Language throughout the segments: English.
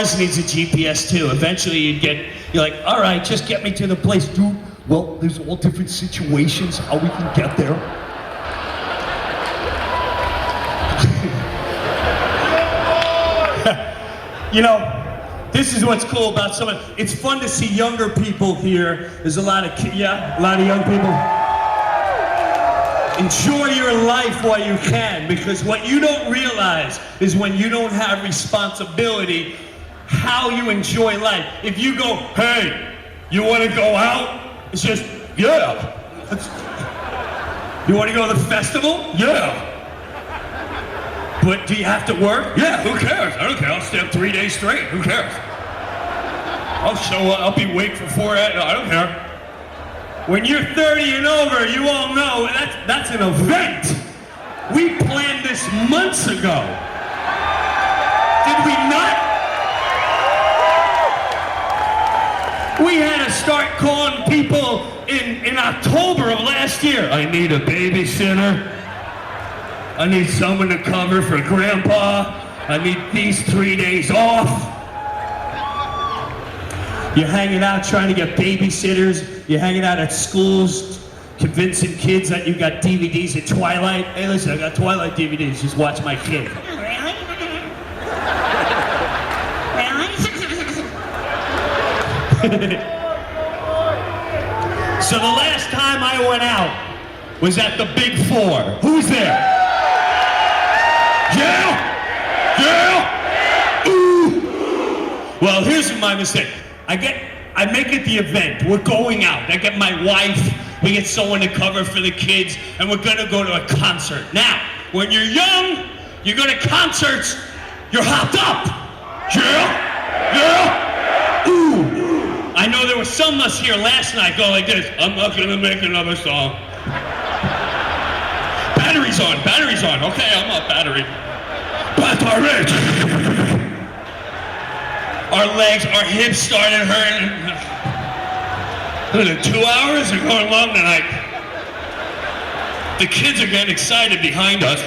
cars needs a GPS too. Eventually you're like, all right, just get me to the place. Dude, well, there's all different situations how we can get there. You know, this is what's cool about it's fun to see younger people here. There's a lot of young people. Enjoy your life while you can, because what you don't realize is when you don't have responsibility, how you enjoy life. If you go, hey, you want to go out? It's just, yeah. You want to go to the festival? Yeah. But do you have to work? Yeah, who cares? I don't care. I'll stay up 3 days straight. Who cares? I'll show up. I'll be awake for 4 hours. I don't care. When you're 30 and over, you all know that's an event. We planned this months ago. Did we not? We had to start calling people in October of last year. I need a babysitter. I need someone to cover for Grandpa. I need these 3 days off. You're hanging out trying to get babysitters. You're hanging out at schools, convincing kids that you got DVDs at Twilight. Hey, listen, I got Twilight DVDs. Just watch my kid. Really? So the last time I went out was at the Big Four. Who's there? Yeah? Yeah? Ooh. Well, here's my mistake. I make it the event. We're going out. I get my wife, we get someone to cover for the kids, and we're gonna go to a concert. Now, when you're young, you go to concerts, you're hopped up. Yeah? Yeah? Ooh. I know there were some of us here last night go like this. I'm not gonna make another song. Battery's on. Okay, I'm off battery. Battery! Our legs, our hips started hurting. 2 hours are going long tonight. The kids are getting excited behind us.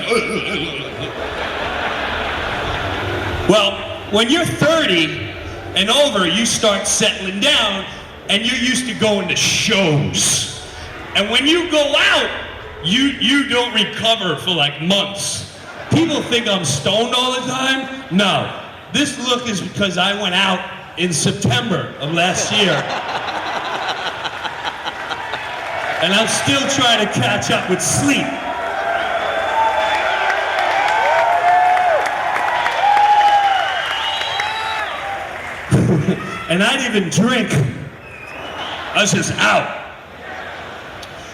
Well, when you're 30 and over, you start settling down, and you're used to going to shows. And when you go out, you don't recover for like months. People think I'm stoned all the time. No, this look is because I went out in September of last year. And I'm still trying to catch up with sleep. And I didn't even drink. I was just out.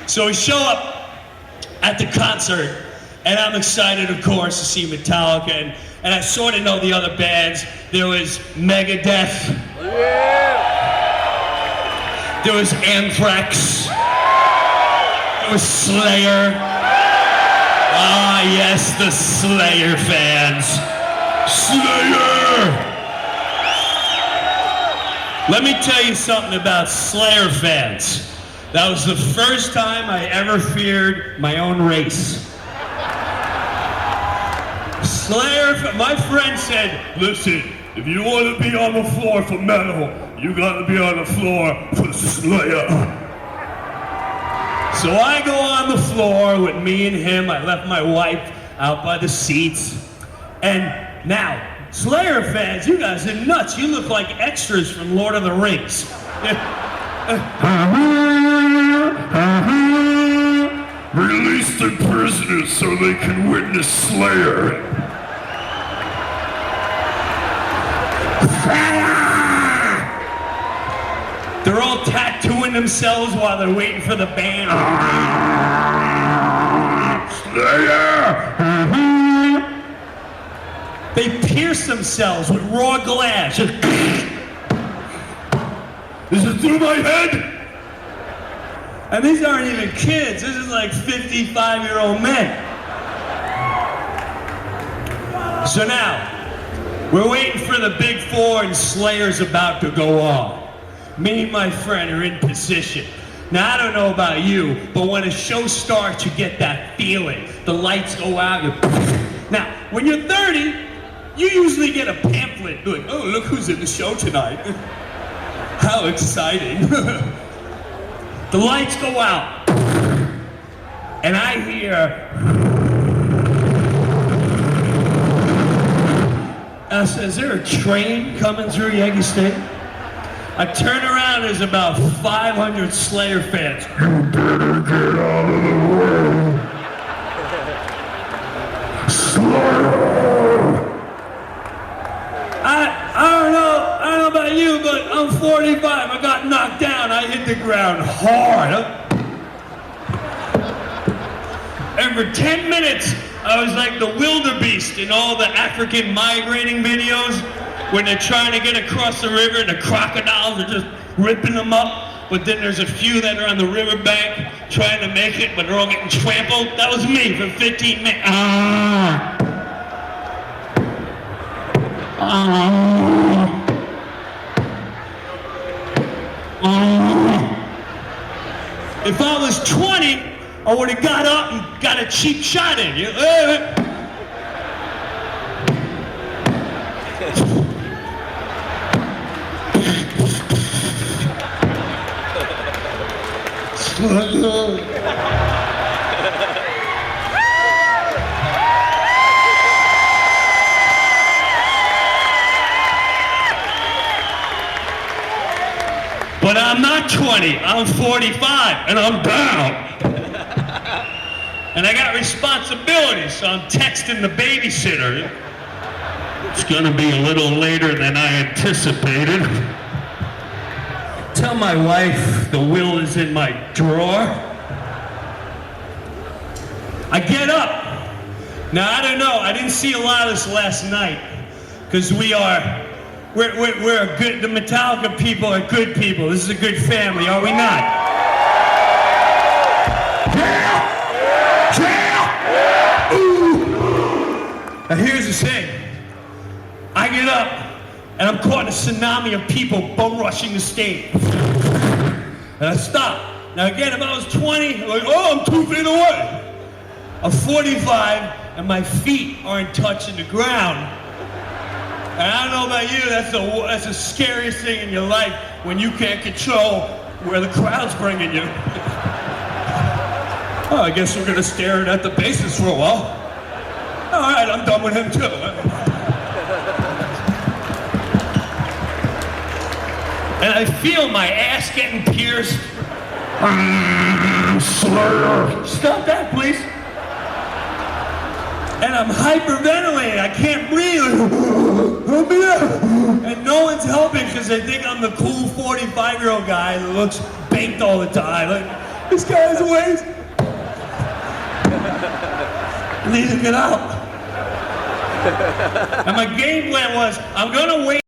So we show up at the concert, and I'm excited, of course, to see Metallica, and I sort of know the other bands. There was Megadeth. There was Anthrax. There was Slayer. Ah, yes, the Slayer fans. Slayer! Let me tell you something about Slayer fans. That was the first time I ever feared my own race. Slayer, my friend said, listen, if you want to be on the floor for metal, you got to be on the floor for Slayer. So I go on the floor with me and him. I left my wife out by the seats. And now, Slayer fans, you guys are nuts. You look like extras from Lord of the Rings. Release the prisoners so they can witness Slayer. They're all tattooing themselves while they're waiting for the band. Slayer! They pierce themselves with raw glass. Is it through my head? And these aren't even kids. This is like 55-year-old men. So now, we're waiting for the Big Four, and Slayer's about to go on. Me and my friend are in position. Now, I don't know about you, but when a show starts, you get that feeling. The lights go out. Now, when you're 30, you usually get a pamphlet like, oh, look who's in the show tonight. How exciting. The lights go out, and I hear, I said, is there a train coming through Yankee Stadium? I turn around, there's about 500 Slayer fans. You better get out of the way. Slayer! I don't know about you, but I'm 45. I got knocked down. I hit the ground hard. And for 10 minutes, I was like the wildebeest in all the African migrating videos when they're trying to get across the river and the crocodiles are just ripping them up. But then there's a few that are on the riverbank trying to make it, but they're all getting trampled. That was me for 15 minutes. If I was 20, I would have got up and got a cheap shot in you. But I'm not 20, I'm 45, and I'm down. And I got responsibilities, so I'm texting the babysitter. It's gonna be a little later than I anticipated. Tell my wife the will is in my drawer. I get up. Now, I don't know, I didn't see a lot of this last night, because we're a good, the Metallica people are good people. This is a good family, are we not? Yeah! Yeah! Ooh! Now here's the thing. I get up, and I'm caught in a tsunami of people bum rushing the stage. And I stop. Now again, if I was 20, I'm like, oh, I'm 2 feet away. I'm 45, and my feet aren't touching the ground. And I don't know about you, that's the scariest thing in your life when you can't control where the crowd's bringing you. Oh, I guess we're gonna stare at the bassist for a while. All right, I'm done with him too. And I feel my ass getting pierced. Slayer! Stop that, please. And I'm hyperventilating, I can't breathe. Help me out. And no one's helping because they think I'm the cool 45-year-old guy that looks baked all the time. Like, this guy's a waste. I need to get out. And my game plan was, I'm gonna wait